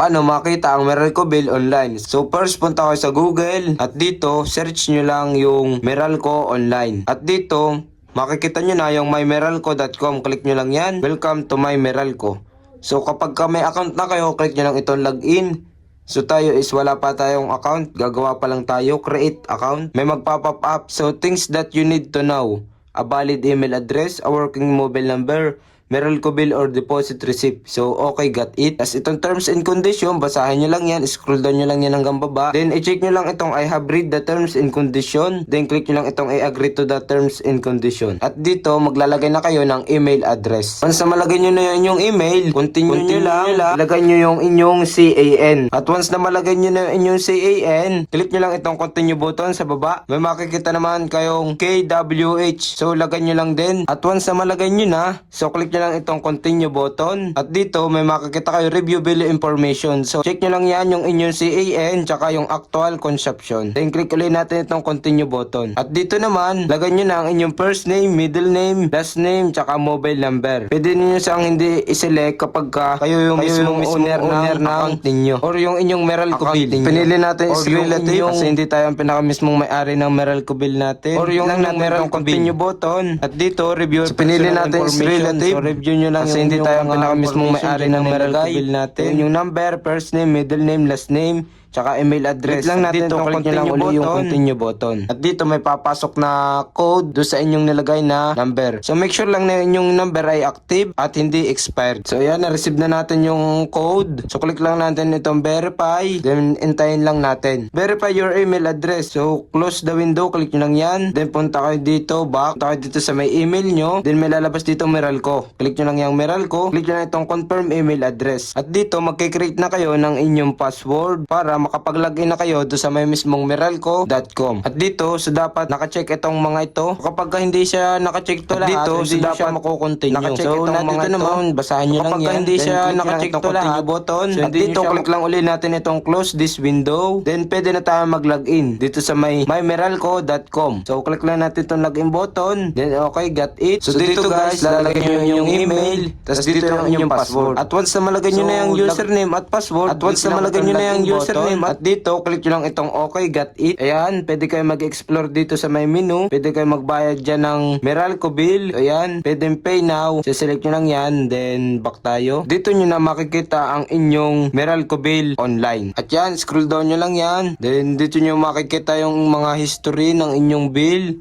Paano makita ang Meralco bill online? So first, punta kayo sa Google at dito search nyo lang yung Meralco online. At dito makikita nyo na yung mymeralco.com. Click nyo lang yan. Welcome to my Meralco. So kapag may account na kayo, click nyo lang itong login. So tayo is wala pa tayong account, gagawa pa lang tayo, create account. May magpa-pop up. So things that you need to know: a valid email address, a working mobile number, Meralco bill or deposit receipt. So, okay, got it. As itong terms and condition, basahin nyo lang yan, scroll down nyo lang yan hanggang baba. Then, i-check nyo lang itong I have read the terms and condition. Then, click nyo lang itong I agree to the terms and condition. At dito, maglalagay na kayo ng email address. Once na malagay nyo na yung email, continue nyo lang, ilagay nyo yung inyong CAN. At once na malagay nyo na yung inyong CAN, click nyo lang itong continue button sa baba. May makikita naman kayong KWH. So, lagay nyo lang din. At once na malagay nyo na, so click nyo lang itong continue button. At dito may makikita kayo review bill information. So check nyo lang yan yung inyong CAN tsaka yung actual consumption. Then click ulit natin itong continue button. At dito naman lagay nyo na ang inyong first name, middle name, last name tsaka mobile number. Pwede niyo siyang hindi i-select kapag kayo yung mismong owner ng account ninyo or yung inyong Meralco bill. Pinili natin is relative kasi hindi tayo ang pinaka mismong may-ari ng Meralco bill natin. Or yung lang Meralco continue button. At dito review, so pinili natin is relative. Review nyo lang kasi hindi tayo ang pinaka mismong may-ari ng Meralco bill natin. Yung number, first name, middle name, last name, tsaka email address. Click lang natin dito, click nyo lang uli yung continue button. At dito may papasok na code do sa inyong nilagay na number. So make sure lang na inyong number ay active at hindi expired. So ayan, na-receive na natin yung code. So click lang natin itong verify. Then hintayin lang natin. Verify your email address. So close the window, click nyo lang yan. Then punta kayo dito, back. Punta kayo dito sa may email nyo. Then may lalabas dito Meralco. Click nyo lang yung Meralco. Click nyo lang itong confirm email address. At dito magkikreate na kayo ng inyong password para makapag-login na kayo do sa may mismong meralco.com. At dito, so dapat naka-check itong mga ito. Kapag hindi siya naka-check to lahat, dito, so dapat siya makukontinue. Naka-check so, itong mga ito naman, basahin nyo lang yan. Kapag hindi siya naka-check to lahat, button, so at dito, click lang ulit natin itong close this window. Then, pwede na tayo mag-login dito sa may mymeralco.com. So, click lang natin itong login button. Then, okay, got it. So, dito guys, lalagay nyo yung email. Tapos dito yung inyong password. At once na malagay nyo na yung username at password, at once na malagay nyo na yung username at dito, click nyo lang itong okay, got it. Ayan, pwede kayo mag-explore dito sa may menu. Pwede kayo magbayad dyan ng Meralco bill. Ayan, pwede pay now. Select nyo lang yan, then back tayo. Dito nyo na makikita ang inyong Meralco bill online. At yan, scroll down nyo lang yan. Then dito nyo makikita yung mga history ng inyong bill.